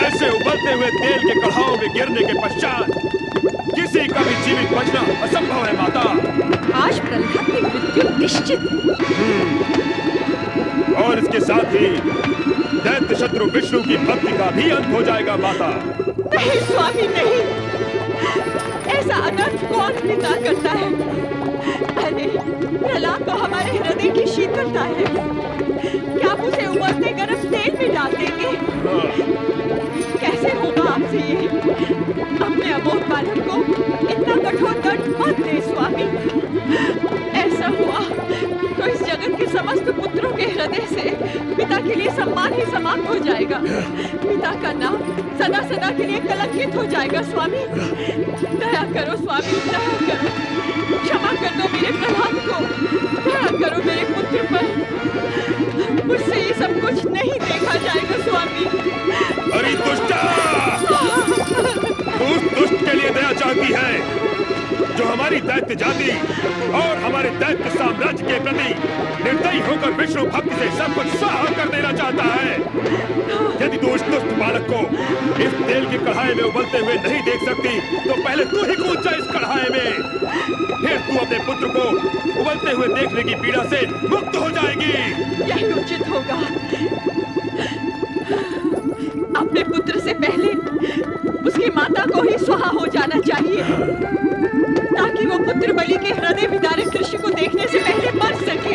ऐसे उबलते हुए तेल के कढ़ाओं में गिरने के पश्चात किसी का भी जीवित बचना असंभव है माता। आज प्रहलाद की मृत्यु निश्चित। और इसके साथ ही दैत्य शत्रु विष्णु की भक्ति का भी अंत हो जाएगा माता। नहीं स्वामी नहीं, ऐसा अनर्थ कौन पिता करता है? अरे प्रहलाद तो हमारे हृदय की शीतलता है, क्या आप उसे उबलते गर्म तेल में डाल देंगे? कैसे होगा आपसे ये? अपने अबोध बालक को इतना कठोर दंड मत दे स्वामी। ऐसा हुआ तो इस जगत के समस्त पुत्रों के हृदय से पिता के लिए सम्मान ही समाप्त हो जाएगा। पिता का नाम सदा सदा के लिए कलंकित हो जाएगा। स्वामी दया करो स्वामी, दया करो, क्षमा कर दो मेरे प्रहलाद को, दया करो मेरे पुत्र पर। मुझसे ये सब कुछ नहीं देखा जाएगा स्वामी। अरे दुष्टा, तू उस दुष्ट के लिए दया चाहती है जो हमारी दैत्य जाति और हमारे दैत्य साम्राज्य के प्रति निर्दयी होकर विष्णु भक्ति से सब कुछ स्वाहा कर देना चाहता है। यदि तू उस दुष्ट बालक को इस तेल की कढ़ाई में उबलते हुए नहीं देख सकती तो पहले तू ही कूद जा इस कढ़ाई में, फिर तू अपने पुत्र को उबलते हुए देखने की पीड़ा से मुक्त हो जाएगी। यही उचित होगा। अपने पुत्र से पहले उसकी माता को ही स्वाहा हो जाना चाहिए, ताकि वो पुत्र बलि के हृदय विदारक दृश्य को देखने से पहले मर सके।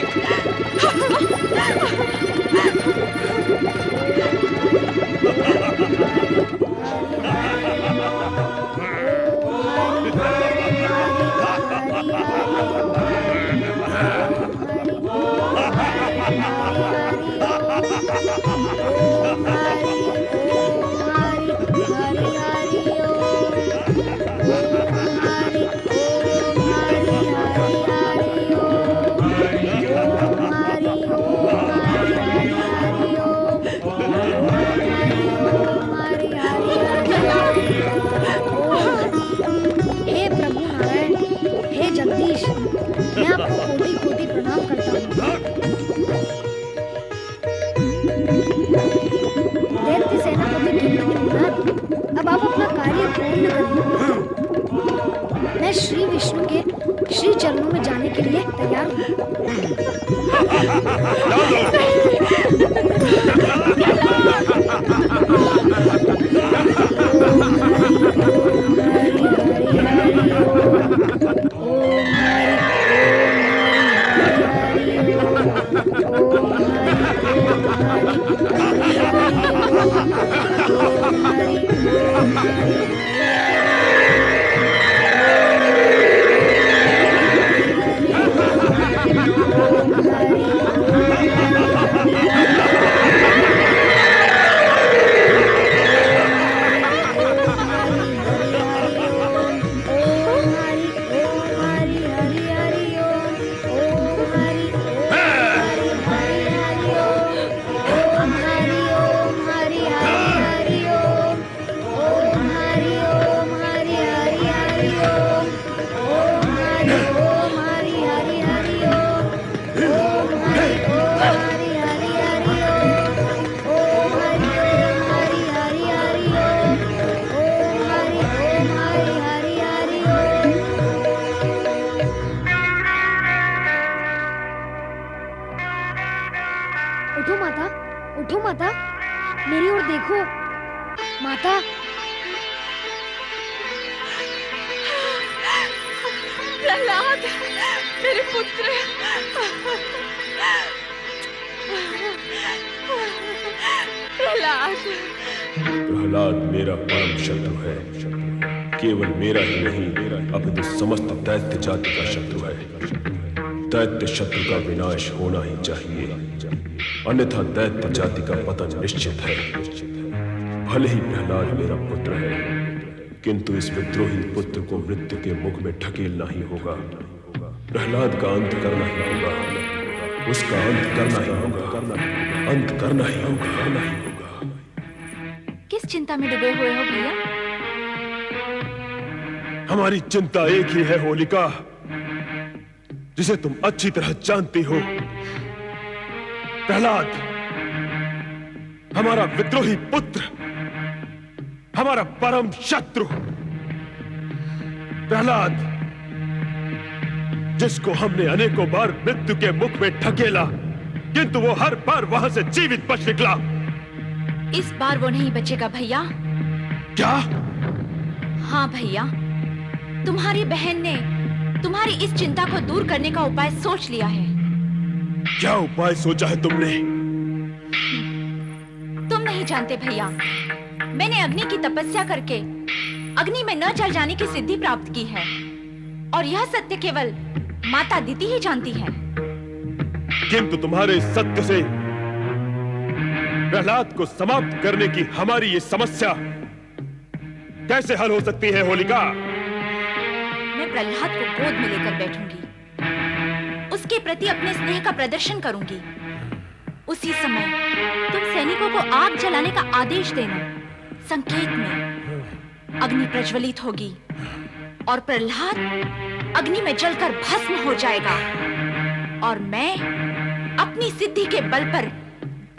अब आप अपना कार्य पूर्ण करें। मैं श्री विष्णु के श्री चरणों में जाने के लिए तैयार हूँ। उठो माता, मेरी ओर देखो माता। प्रहलाद, मेरे पुत्र। प्रहलाद। प्रहलाद मेरा परम शत्रु है, केवल मेरा ही नहीं अपितु समस्त दैत्य जाति का शत्रु है। दैत्य शत्रु का विनाश होना ही चाहिए, अन्यथा दैत्य जाति का पतन निश्चित है। भले ही प्रहलाद मेरा पुत्र है, किंतु इस विद्रोही पुत्र को मृत्यु के मुख में ढकेलना ही होगा। प्रहलाद का अंत करना ही होगा, उसका अंत करना ही होगा, अंत करना ही होगा। किस चिंता में डूबे हुए हो भैया? हमारी चिंता एक ही है होलिका, जिसे तुम अच्छी तरह जानती हो। प्रहलाद हमारा विद्रोही पुत्र, हमारा परम शत्रु। प्रहलाद जिसको हमने अनेकों बार मृत्यु के मुख में ढकेला, किंतु वो हर बार वहां से जीवित बच निकला। इस बार वो नहीं बचेगा भैया। क्या? हाँ भैया, तुम्हारी बहन ने तुम्हारी इस चिंता को दूर करने का उपाय सोच लिया है। क्या उपाय सोचा है तुमने? तुम नहीं जानते भैया, मैंने अग्नि की तपस्या करके अग्नि में न जल जाने की सिद्धि प्राप्त की है, और यह सत्य केवल माता दीति ही जानती है। किंतु तुम्हारे सत्य से प्रहलाद को समाप्त करने की हमारी ये समस्या कैसे हल हो सकती है होलिका? मैं प्रहलाद को गोद में लेकर बैठूंगी, उसके प्रति अपने स्नेह का प्रदर्शन करूंगी। उसी समय तुम सैनिकों को आग जलाने का आदेश देना। संकेत में अग्नि प्रज्वलित होगी और प्रहलाद अग्नि में जलकर भस्म हो जाएगा, और मैं अपनी सिद्धि के बल पर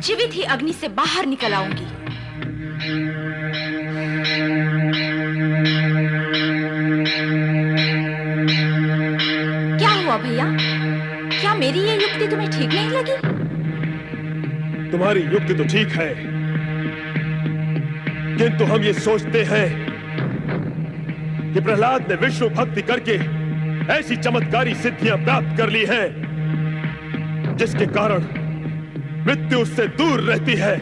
जीवित ही अग्नि से बाहर निकल आऊंगी। क्या हुआ भैया? क्या मेरी ये युक्ति तुम्हें ठीक नहीं लगी? तुम्हारी युक्ति तो ठीक है, किंतु हम ये सोचते हैं कि प्रहलाद ने विष्णु भक्ति करके ऐसी चमत्कारी सिद्धियां प्राप्त कर ली हैं, जिसके कारण मृत्यु उससे दूर रहती है।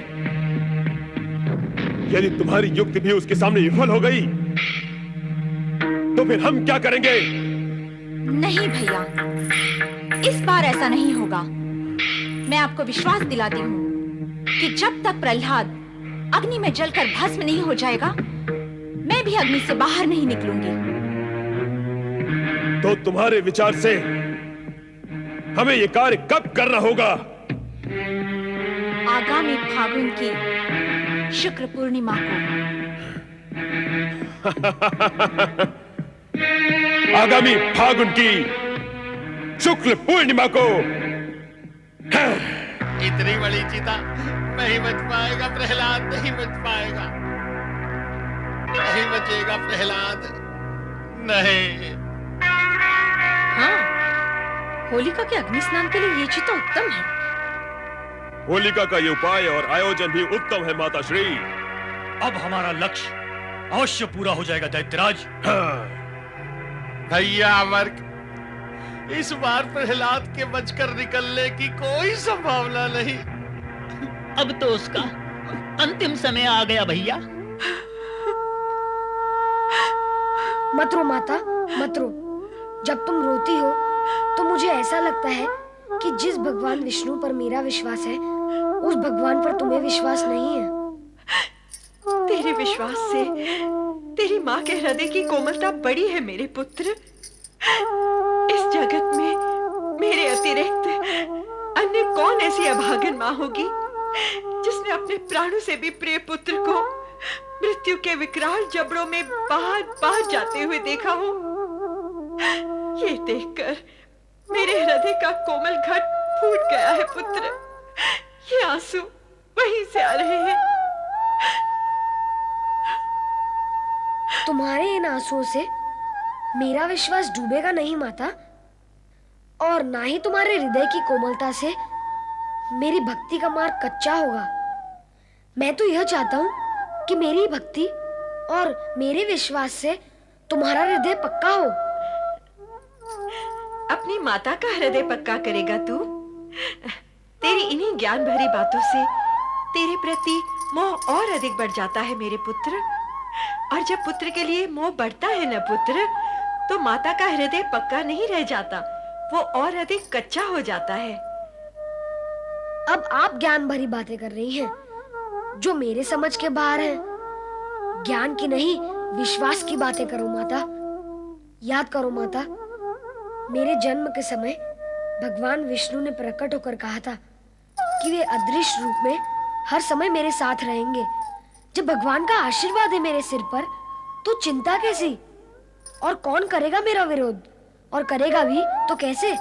यदि तुम्हारी युक्ति भी उसके सामने विफल हो गई, तो फिर हम क्या करेंगे? नहीं भैया, इस बार ऐसा नहीं होगा। मैं आपको विश्वास दिलाती हूँ कि जब तक प्रहलाद अग्नि में जलकर भस्म नहीं हो जाएगा, मैं भी अग्नि से बाहर नहीं निकलूंगी। तो तुम्हारे विचार से हमें यह कार्य कब करना होगा? आगामी फागुन की शुक्र पूर्णिमा को। आगामी फागुन की शुक्ल पूर्णिमा को। इतनी बड़ी चिता नहीं बच पाएगा प्रहलाद, नहीं बच पाएगा, नहीं बचेगा प्रहलाद, नहीं। हाँ, होलिका के अग्नि स्नान के लिए ये चिता उत्तम है। होलिका का ये उपाय और आयोजन भी उत्तम है माता श्री। अब हमारा लक्ष्य अवश्य पूरा हो जाएगा दैत्यराज। हाँ। भैया अमर, इस बार प्रहलाद के बचकर निकलने की कोई संभावना नहीं। अब तो उसका अंतिम समय आ गया भैया। मत रो माता, मत रो। जब तुम रोती हो तो मुझे ऐसा लगता है कि जिस भगवान विष्णु पर मेरा विश्वास है, उस भगवान पर तुम्हें विश्वास नहीं है। तेरे विश्वास से तेरी माँ के हृदय की कोमलता बड़ी है मेरे पुत्र। इस जगत में मेरे अतिरिक्त अन्य कौन ऐसी अभागन माँ होगी जिसने अपने प्राणों से भी प्रिय पुत्र को मृत्यु के विकराल जबड़ों में बाहर जाते हुए देखा हो। ये देखकर मेरे हृदय का कोमल घट फूट गया है पुत्र। ये आंसू वहीं से आ रहे हैं। तुम्हारे इन आंसुओं से मेरा विश्वास डूबेगा नहीं माता, और ना ही तुम्हारे हृदय की कोमलता से मेरी भक्ति का मार्ग कच्चा होगा। मैं तो यह चाहता हूँ कि मेरी भक्ति और मेरे विश्वास से तुम्हारा हृदय पक्का हो। अपनी माता का हृदय पक्का करेगा तू? तेरी इन्हीं ज्ञान भरी बातों से तेरे प्रति मोह और अधिक बढ़ जाता है मेरे पुत्र। और जब पुत्र के लिए मोह बढ़ता है न पुत्र, तो माता का हृदय पक्का नहीं रह जाता, वो और अधिक कच्चा हो जाता है। अब आप ज्ञान भरी बातें कर रही हैं, जो मेरे समझ के बाहर हैं। ज्ञान की नहीं, विश्वास की बातें करो माता। याद करो माता, मेरे जन्म के समय भगवान विष्णु ने प्रकट होकर कहा था कि वे अदृश्य रूप में हर समय मेरे साथ रहेंगे। जब भगवान का आशीर्वाद है मेरे सिर पर, तो चिंता कैसी? और कौन करेगा मेरा विरोध? और करेगा भी तो कैसे?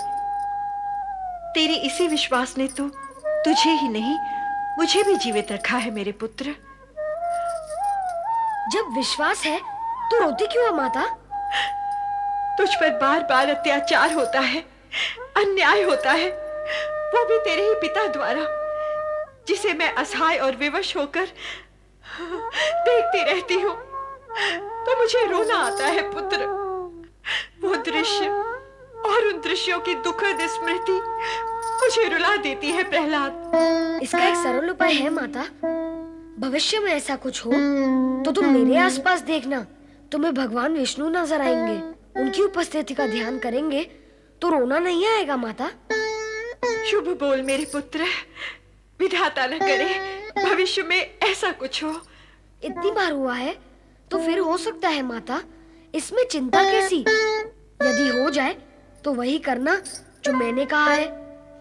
तेरे इसी विश्वास ने तो तुझे ही नहीं मुझे भी जीवित रखा है मेरे पुत्र। जब विश्वास है तो रोती क्यों है माता? तुझ पर बार बार अत्याचार होता है, अन्याय होता है, वो भी तेरे ही पिता द्वारा, जिसे मैं असहाय और विवश होकर देखती रहती हूँ तो मुझे रोना आता है पुत्र। वो दृश्य और उन दृश्यों की दुखद स्मृति मुझे रुला देती है प्रहलाद। इसका एक सरल उपाय है माता। भविष्य में ऐसा कुछ हो तो तुम मेरे आसपास देखना, तुम्हें भगवान विष्णु नजर आएंगे। उनकी उपस्थिति का ध्यान करेंगे तो रोना नहीं आएगा माता। शुभ बोल मेरे पुत्र, विधाता न करे भविष्य में ऐसा कुछ हो। इतनी बार हुआ है तो फिर हो सकता है माता, इसमें चिंता कैसी? यदि हो जाए तो वही करना जो मैंने कहा है।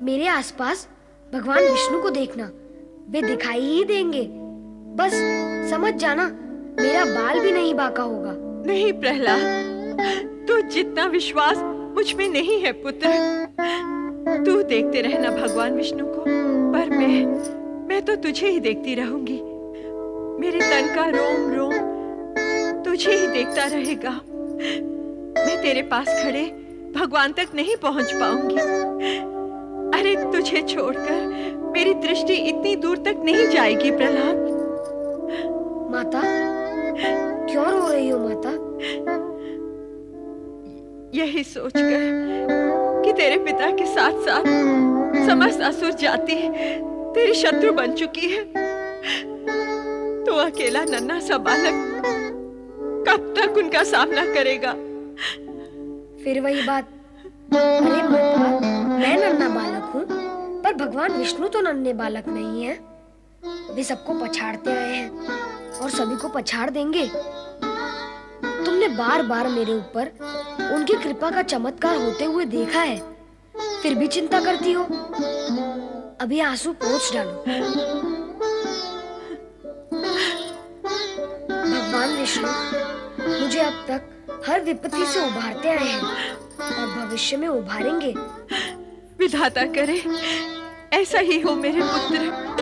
मेरे आसपास भगवान विष्णु को देखना, वे दिखाई ही देंगे। बस समझ जाना, मेरा बाल भी नहीं बांका होगा। नहीं प्रहलाद, तू जितना विश्वास मुझ में नहीं है पुत्र। तू देखते रहना भगवान विष्णु को, पर मैं तो तुझे ही देखती रहूंगी। मेरे तन का रोम रोम तुझे ही देखता रहेगा। मैं तेरे पास खड़े भगवान तक नहीं पहुंच पाऊंगी। अरे तुझे छोड़कर मेरी दृष्टि इतनी दूर तक नहीं जाएगी प्रहलाद। माता, क्यों रो रही हो माता? यही सोचकर कि तेरे पिता के साथ साथ समस्त असुर जाति तेरी शत्रु बन चुकी है, तो अकेला नन्हा सा बालक कब तक उनका सामना करेगा? फिर वही बात। अरे माता, मैं नन्हा बालक हूँ, पर भगवान विष्णु तो नन्हे बालक नहीं है। वे सबको पछाड़ते आए हैं और सभी को पछाड़ देंगे। तुमने बार बार मेरे ऊपर उनकी कृपा का चमत्कार होते हुए देखा है, फिर भी चिंता करती हो। अभी आंसू पोंछ डालो। भगवान विष्णु मुझे अब तक हर विपत्ति से उभारते आए हैं और भविष्य में उभारेंगे। विधाता करे ऐसा ही हो मेरे पुत्र।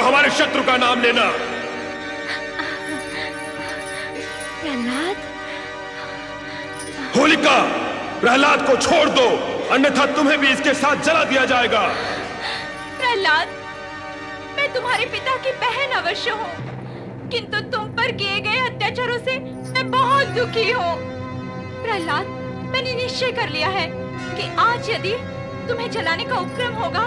हमारे शत्रु का नाम लेना। प्रहलाद, होलिका, प्रहलाद को छोड़ दो, अन्यथा तुम्हें भी इसके साथ जला दिया जाएगा। प्रहलाद, मैं तुम्हारे पिता की बहन अवश्य हूँ, किंतु तुम पर किए गए अत्याचारों से मैं बहुत दुखी हूँ। प्रहलाद, मैंने निश्चय कर लिया है कि आज यदि तुम्हें जलाने का उपक्रम होगा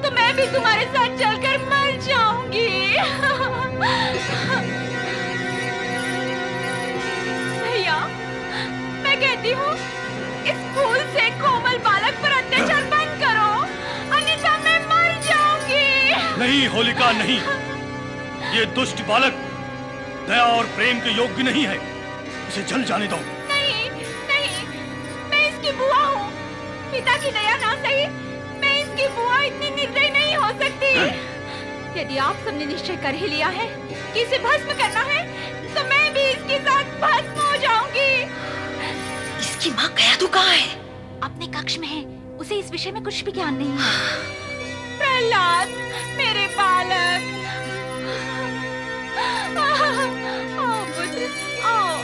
तो मैं भी तुम्हारे साथ जलकर मर जाऊंगी। भैया, मैं कहती हूँ इस फूल से कोमल बालक पर अत्याचार बंद करो, अन्यथा मैं मर जाऊंगी। नहीं होलिका, नहीं। ये दुष्ट बालक दया और प्रेम के योग्य नहीं है, इसे जल जाने दो। नहीं, नहीं, मैं इसकी बुआ हूँ। पिता की दया ना सही, मैं इसकी बुआ इतनी निर्दयी नहीं हो सकती। यदि आप सबने निश्चय कर ही लिया है कि इसे भस्म करना है, तो मैं भी इसके साथ भस्म हो जाऊंगी। इसकी माँ गया तो कहाँ है? अपने कक्ष में है, उसे इस विषय में कुछ भी ज्ञान नहीं है। प्रहलाद, मेरे बालक, आओ पुत्र, आओ।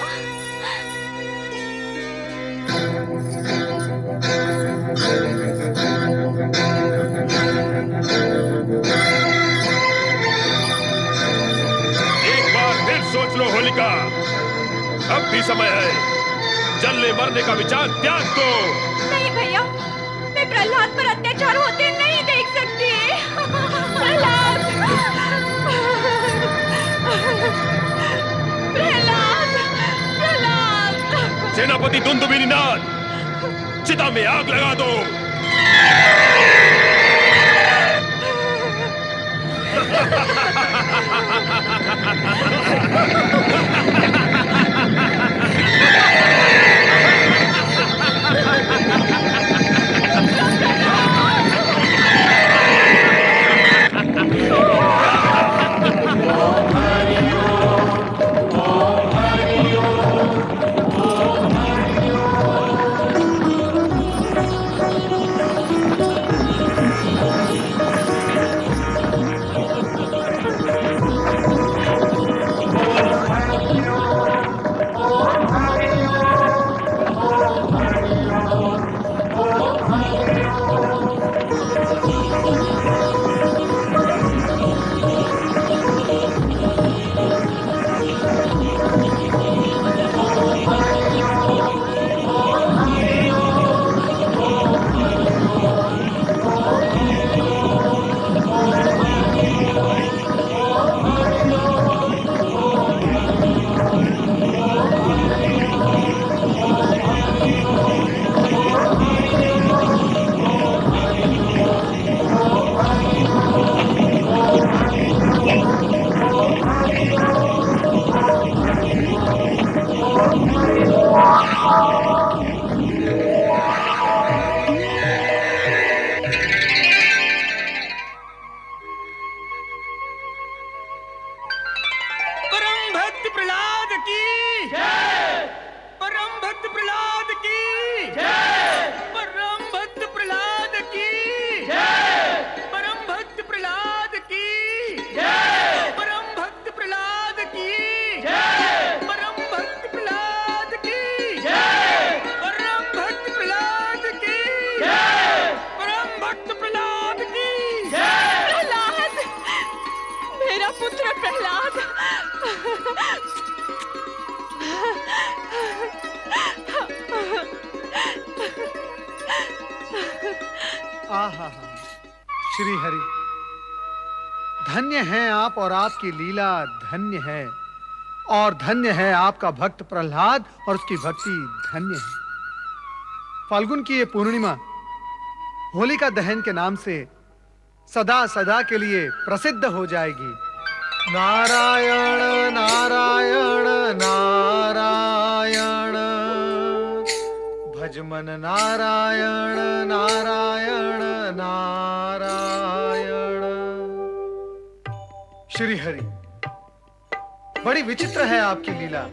एक बार फिर सोच लो होलिका, अब भी समय है। जलने मरने का विचार त्याग दो। नहीं भैया, मैं प्रहलाद पर अत्याचार होते नहीं देख सकती। प्रहलाद, प्रहलाद, प्रहलाद। सेनापति दुंदुभिनाथ, चिता में आग लगा दो। आहा, श्री हरि, धन्य हैं आप और आपकी लीला धन्य है, और धन्य है आपका भक्त प्रहलाद और उसकी भक्ति धन्य है। फाल्गुन की ये पूर्णिमा होलिका दहन के नाम से सदा सदा के लिए प्रसिद्ध हो जाएगी। नारायण नारायण नारायण, भजमन नारायण नारायण नारायण। श्री हरि, बड़ी विचित्र है आपकी लीला।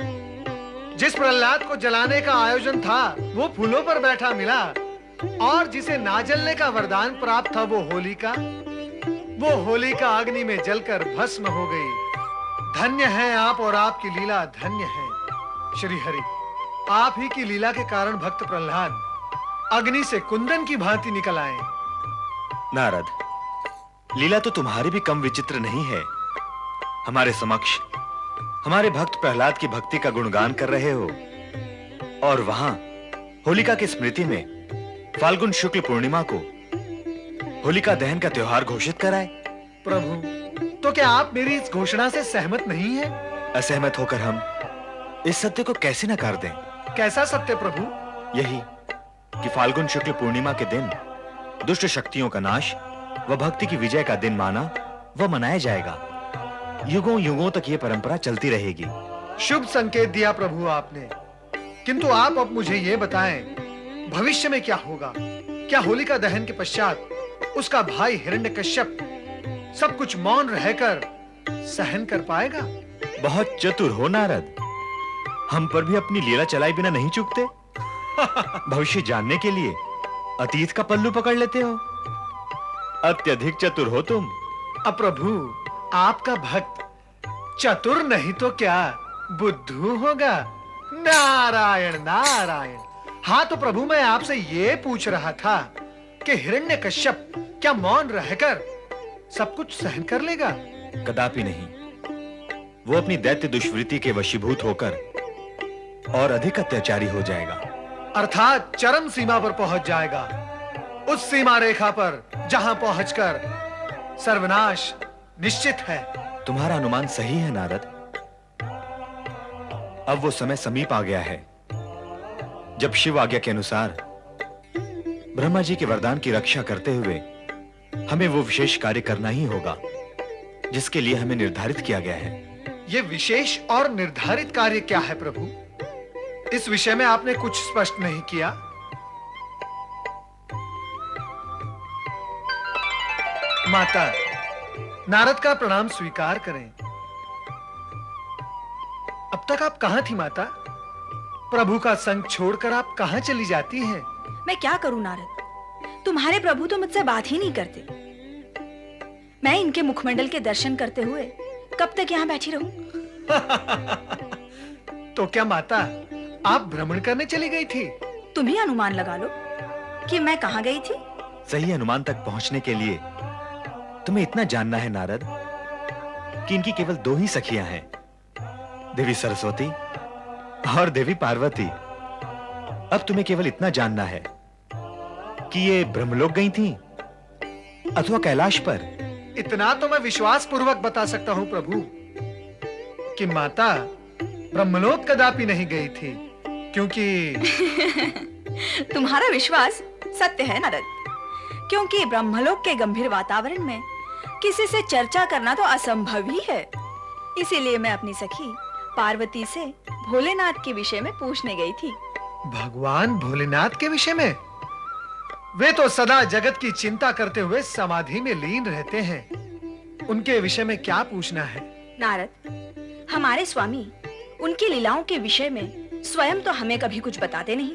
जिस प्रहलाद को जलाने का आयोजन था वो फूलों पर बैठा मिला, और जिसे ना जलने का वरदान प्राप्त था वो होलिका अग्नि में जलकर भस्म हो गई। धन्य है आप और आपकी लीला धन्य है। श्री हरि, आप ही की लीला के कारण भक्त प्रहलाद अग्नि से कुंदन की भांति निकल आए। नारद, लीला तो तुम्हारी भी कम विचित्र नहीं है। हमारे समक्ष हमारे भक्त प्रहलाद की भक्ति का गुणगान कर रहे हो और वहां होलिका की स्मृति में फाल्गुन शुक्ल पूर्णिमा को होलिका दहन का त्योहार घोषित कराए। प्रभु, तो क्या आप मेरी इस घोषणा से सहमत नहीं हैं? असहमत होकर हम इस सत्य को कैसे नकार दें? कैसा सत्य प्रभु? यही कि फाल्गुन शुक्ल पूर्णिमा के दिन दुष्ट शक्तियों का नाश व भक्ति की विजय का दिन माना व मनाया जाएगा। युगों युगों तक ये परंपरा चलती रहेगी। शुभ संकेत दिया प्रभु आपने, किंतु आप अब मुझे ये बताएं, भविष्य में क्या होगा? क्या होलिका दहन के पश्चात उसका भाई हिरण्यकश्यप सब कुछ मौन रहकर सहन कर पाएगा? बहुत चतुर हो नारद, हम पर भी अपनी लीला चलाए बिना नहीं चूकते। भविष्य जानने के लिए अतीत का पल्लू पकड़ लेते हो। अत्यधिक चतुर हो तुम। अब प्रभु, आपका भक्त चतुर नहीं तो क्या बुद्धू होगा? नारायण नारायण। हाँ तो प्रभु, मैं आपसे ये पूछ रहा था कि हिरण्यकश्यप क्या मौन रहकर सब कुछ सहन कर लेगा? कदापि नहीं। वो अपनी दैत्य दुष्वृत्ति के वशीभूत होकर और अधिक अत्याचारी हो जाएगा, अर्थात चरम सीमा पर पहुंच जाएगा। उस सीमा रेखा पर जहां पहुंचकर सर्वनाश निश्चित है। तुम्हारा अनुमान सही है नारद। अब वो समय समीप आ गया है जब शिव आज्ञा के अनुसार ब्रह्मा जी के वरदान की रक्षा करते हुए हमें वो विशेष कार्य करना ही होगा जिसके लिए हमें निर्धारित किया गया है। ये विशेष और निर्धारित कार्य क्या है प्रभु? इस विषय में आपने कुछ स्पष्ट नहीं किया। माता, नारद का प्रणाम स्वीकार करें। अब तक आप कहां थी माता? प्रभु का संग छोड़कर आप कहां चली जाती हैं? मैं क्या करूं नारद, तुम्हारे प्रभु तो मुझसे बात ही नहीं करते। मैं इनके मुखमंडल के दर्शन करते हुए कब तक यहाँ बैठी रहूं? तो क्या माता, आप भ्रमण करने चली गई थी? तुम ही अनुमान लगा लो कि मैं कहाँ गई थी। सही अनुमान तक पहुंचने के लिए तुम्हें इतना जानना है नारद कि इनकी केवल दो ही सखियां हैं, देवी सरस्वती और देवी पार्वती। अब तुम्हें केवल इतना जानना है कि ये ब्रह्मलोक गई थीं अथवा कैलाश पर। इतना तो मैं विश्वास पूर्वक बता सकता हूं प्रभु कि माता ब्रह्मलोक कदापि नहीं गई थी, क्योंकि तुम्हारा विश्वास सत्य है नारद, क्योंकि ब्रह्मलोक के गंभीर वातावरण में किसी से चर्चा करना तो असंभव ही है। इसीलिए मैं अपनी सखी पार्वती से भोलेनाथ के विषय में पूछने गई थी। भगवान भोलेनाथ के विषय में? वे तो सदा जगत की चिंता करते हुए समाधि में लीन रहते हैं। उनके विषय में क्या पूछना है? नारद, हमारे स्वामी उनकी लीलाओं के विषय में स्वयं तो हमें कभी कुछ बताते नहीं,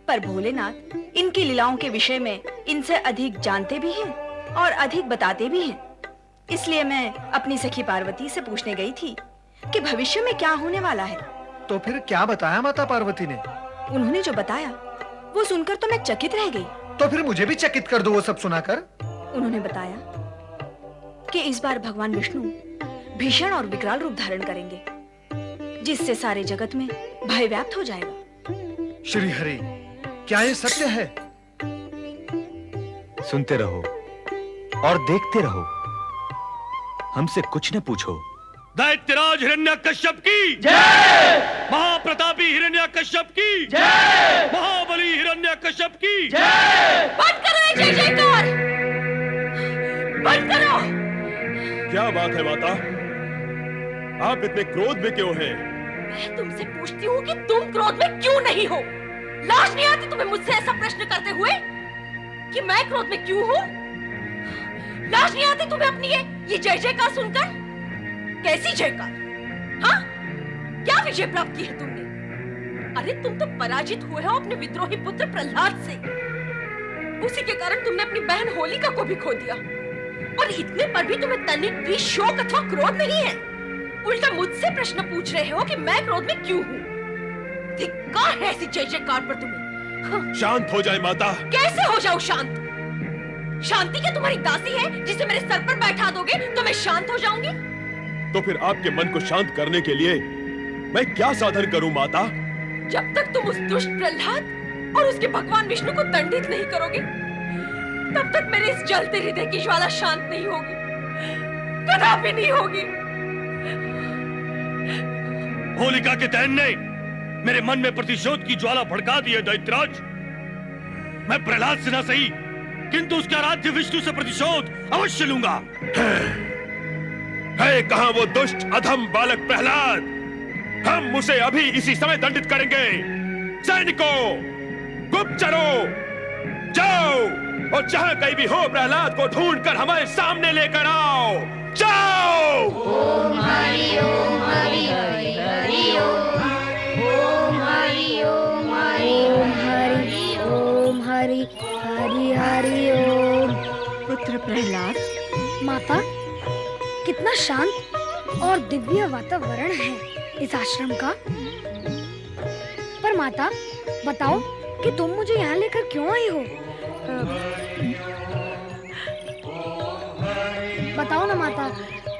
पर भोलेनाथ इनकी लीलाओं के विषय में इनसे अधिक जानते भी हैं और अधिक बताते भी हैं। इसलिए मैं अपनी सखी पार्वती से पूछने गई थी कि भविष्य में क्या होने वाला है। तो फिर क्या बताया माता पार्वती ने? उन्होंने जो बताया वो सुनकर तो मैं चकित रह गई। तो फिर मुझे भी चकित कर दो वो सब सुनाकर। उन्होंने बताया कि इस बार भगवान विष्णु भीषण और विकराल रूप धारण करेंगे, जिससे सारे जगत में भय व्याप्त हो जाएगा। श्री हरि, क्या ये सत्य है? सुनते रहो और देखते रहो, हमसे कुछ न पूछो। दैत्यराज हिरण्यकश्यप की जय, महाप्रतापी हिरण्यकश्यप की जय, महाबली हिरण्यकश्यप की जय। बंद करो ये जय जयकार, बंद करो। क्या बात है माता, आप इतने क्रोध में क्यों हैं? मैं तुमसे पूछती हूँ कि तुम क्रोध में क्यों नहीं हो? लाज नहीं आती तुम्हें मुझसे ऐसा प्रश्न करते हुए कि मैं क्रोध में क्यों हूँ? लाज नहीं आती तुम्हें अपनी ये जय जयकार सुनकर? कैसी जयकार? हाँ, क्या विजय प्राप्त की है तुमने? अरे तुम तो पराजित हुए हो अपने विद्रोही पुत्र प्रहलाद से। उसी के कारण तुमने अपनी बहन होलिका को भी खो दिया, और इतने पर भी तुम्हें तनिक भी शोक अथवा क्रोध नहीं है। उल्टा मुझसे प्रश्न पूछ रहे हो कि मैं क्रोध में क्यों हूँ। धिक्कार है ऐसी जय जयकार पर तुम्हें। शांत हो जाए माता। कैसे हो जाऊं शांत? शांति क्या तुम्हारी दासी है जिसे मेरे सर पर बैठा दोगे तो मैं शांत हो जाऊंगी? तो फिर आपके मन को शांत करने के लिए मैं क्या साधन करूं माता? जब तक तुम उस दुष्ट प्रहलाद और उसके भगवान विष्णु को दंडित नहीं करोगे तब तक मेरे इस जलते हृदय की ज्वाला शांत नहीं होगी, कदापि नहीं होगी। होलिका के दहन ने मेरे मन में प्रतिशोध की ज्वाला भड़का दी है दैत्यराज। मैं प्रहलाद से ना सही किंतु उसके आराध्य विष्णु से प्रतिशोध अवश्य लूंगा। है कहां वो दुष्ट अधम बालक प्रहलाद? हम उसे अभी इसी समय दंडित करेंगे। सैनिकों, गुप्तचरों, जाओ और जहां कहीं भी हो प्रहलाद को ढूंढकर हमारे सामने लेकर आओ। जाओ। ओम हरि ओम हरि हरि हरि ओम हरि ओम हरि ओम हरि ओम हरि हरि हरि ओम। पुत्र प्रहलाद, माता, कितना शांत और दिव्य वातावरण है इस आश्रम का। पर माता, बताओ कि तुम मुझे यहाँ लेकर क्यों आई हो? बताओ ना माता,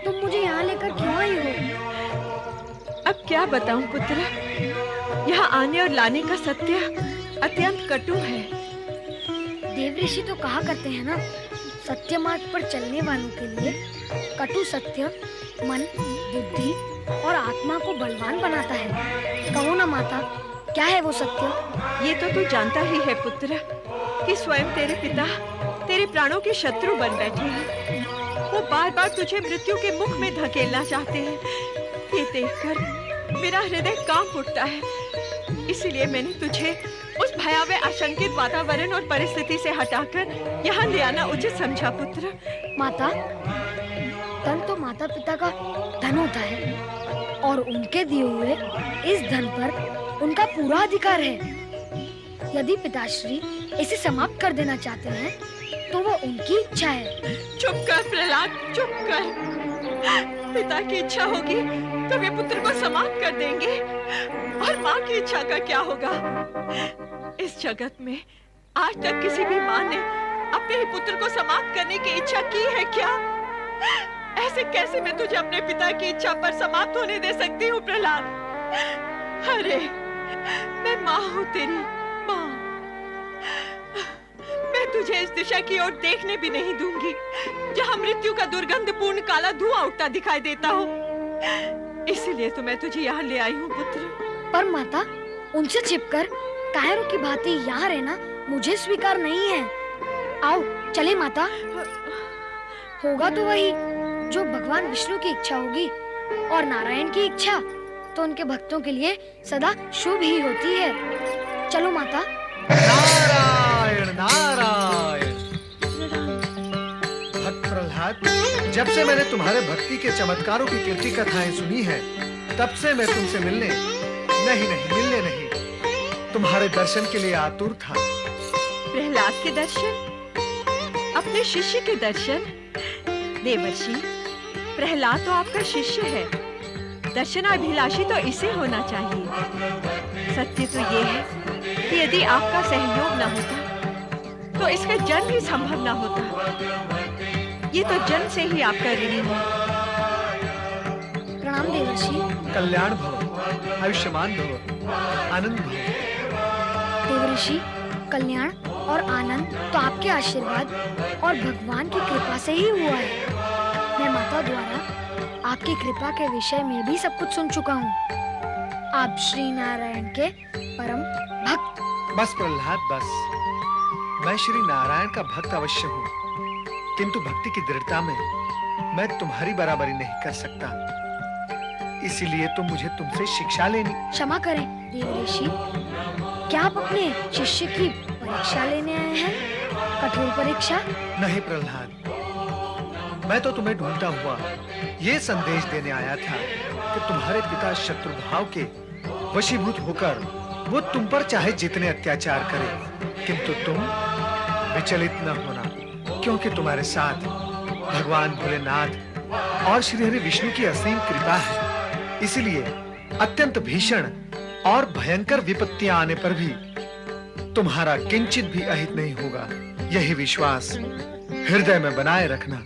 तुम मुझे यहाँ लेकर क्यों आई हो? अब क्या बताऊं पुत्र, यहाँ आने और लाने का सत्य अत्यंत कटु है। देव ऋषि तो कहा करते हैं ना, सत्य मार्ग पर चलने वालों के लिए कटु सत्य मन, बुद्धि और आत्मा को बलवान बनाता है। कहो ना माता, क्या है वो सत्य? ये तो तू जानता ही है पुत्र कि स्वयं तेरे पिता तेरे प्राणों के शत्रु बन बैठे हैं। वो बार बार तुझे मृत्यु के मुख में धकेलना चाहते हैं। ये देखकर मेरा हृदय कांप उठता है। इसीलिए मैंने तुझे उस भयावह आशंकित वातावरण और परिस्थिति से हटाकर यहाँ ले आना उचित समझा पुत्र। माता, धन तो माता पिता का धन होता है और उनके दिए हुए इस धन पर उनका पूरा अधिकार है। यदि पिताश्री इसे समाप्त कर देना चाहते हैं तो वो उनकी इच्छा है। चुप कर प्रहलाद, चुप कर। पिता की इच्छा होगी तो वे पुत्र को समाप्त कर देंगे, और माँ की इच्छा का क्या होगा? इस जगत में आज तक किसी भी माँ ने अपने ही पुत्र को समाप्त करने की इच्छा की है क्या? ऐसे कैसे मैं तुझे अपने पिता की इच्छा पर समाप्त होने दे सकती हूँ प्रहलाद? अरे मैं माँ हूँ, तेरी माँ। मैं तुझे इस दिशा की ओर देखने भी नहीं दूंगी जहाँ मृत्यु का दुर्गंधपूर्ण काला धुआं उठता दिखाई देता हो। इसलिए तो मैं तुझे यहाँ ले आई हूँ पुत्र। पर माता, उनसे छिपकर कायरों की भांति यहाँ रहना मुझे स्वीकार नहीं है। आओ चले माता। होगा तो वही जो भगवान विष्णु की इच्छा होगी, और नारायण की इच्छा तो उनके भक्तों के लिए सदा शुभ ही होती है। चलो माता। नारायण नारायण। भक्त प्रहलाद, जब से मैंने तुम्हारे भक्ति के चमत्कारों की कीर्ति कथाएं सुनी है, तब से मैं तुमसे मिलने नहीं तुम्हारे दर्शन के लिए आतुर था। प्रहलाद के दर्शन, अपने शिष्य के दर्शन? देवर्षि, प्रहलाद तो आपका शिष्य है। दर्शनाभिलाषी तो इसे होना चाहिए। सत्य तो ये है कि यदि आपका सहयोग न होता तो इसका जन्म ही संभव न होता। ये तो जन्म से ही आपका ऋणी है। प्रणाम देवर्षि। कल्याण भव, आयुष्मान भव, आनंद भव। देवर्षि, कल्याण और आनंद तो आपके आशीर्वाद और भगवान की कृपा से ही हुआ है। मैं माता द्वारा आपकी कृपा के विषय में भी सब कुछ सुन चुका हूँ। आप श्री नारायण के परम भक्त। बस प्रहलाद बस। मैं श्री नारायण का भक्त अवश्य हूँ, किंतु भक्ति की दृढ़ता में मैं तुम्हारी बराबरी नहीं कर सकता। इसीलिए तो मुझे तुमसे शिक्षा लेनी। क्षमा करें देवर्षि, क्या आप अपने शिष्य की परीक्षा लेने आए हैं? कठोर परीक्षा? नहीं प्रहलाद, मैं तो तुम्हें ढूंढता हुआ ये संदेश देने आया था कि तुम्हारे पिता शत्रु भाव के वशीभूत होकर वो तुम पर चाहे जितने अत्याचार करे, किंतु तुम विचलित न होना, क्योंकि तुम्हारे साथ भगवान भोलेनाथ और श्री हरि विष्णु की असीम कृपा है। इसलिए अत्यंत भीषण और भयंकर विपत्तियां आने पर भी तुम्हारा किंचित भी अहित नहीं होगा, यही विश्वास हृदय में बनाए रखना।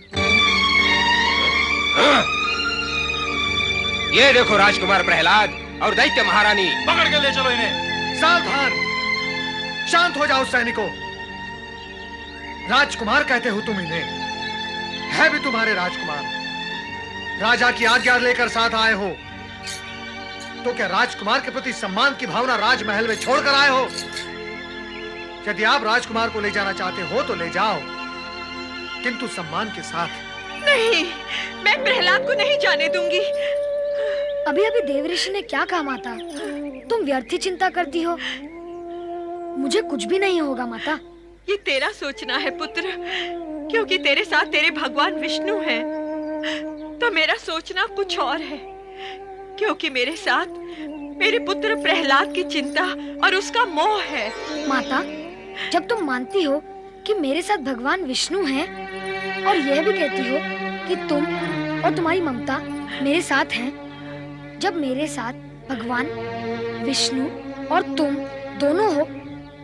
ये देखो राजकुमार प्रहलाद और दैत्य महारानी। पकड़ के ले चलो इन्हें। सावधान, शांत हो जाओ सैनिकों। राजकुमार कहते हो तुम इन्हें, है भी तुम्हारे राजकुमार। राजा की आज्ञा लेकर साथ आए हो, तो क्या राजकुमार के प्रति सम्मान की भावना राजमहल में छोड़कर आए हो? यदि आप राजकुमार को ले जाना चाहते हो तो ले जाओ, किंतु सम्मान के साथ। नहीं, मैं प्रहलाद को नहीं जाने दूंगी। अभी अभी देवऋषि ने क्या कहा माता? तुम व्यर्थ ही चिंता करती हो। मुझे कुछ भी नहीं होगा माता। ये तेरा सोचना है पुत्र, क्योंकि तेरे साथ तेरे भगवान विष्णु हैं। तो मेरा सोचना कुछ और है, क्योंकि मेरे साथ मेरे पुत्र प्रहलाद की चिंता और उसका मोह है। माता, जब तुम मानती हो कि मेरे साथ भगवान विष्णु हैं और यह भी कहती हो कि तुम और तुम्हारी ममता मेरे साथ हैं, जब मेरे साथ भगवान विष्णु और तुम दोनों हो,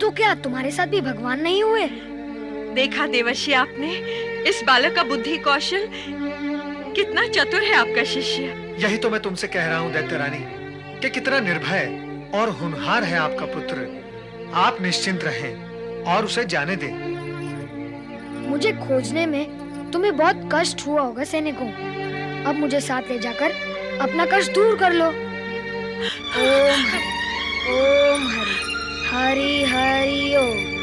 तो क्या तुम्हारे साथ भी भगवान नहीं हुए? देखा देवर्षि आपने, इस बालक का बुद्धि कौशल कितना चतुर है आपका शिष्य। यही तो मैं तुमसे कह रहा हूं दैत्य रानी, कि कितना निर्भय और होनहार है आपका पुत्र। आप निश्चिंत रहें और उसे जाने दें। मुझे खोजने में तुम्हें बहुत कष्ट हुआ होगा सैनिकों। अब मुझे साथ ले जाकर अपना कष्ट दूर कर लो। ओम हरि, ओम हरि, हरि हरि ओम।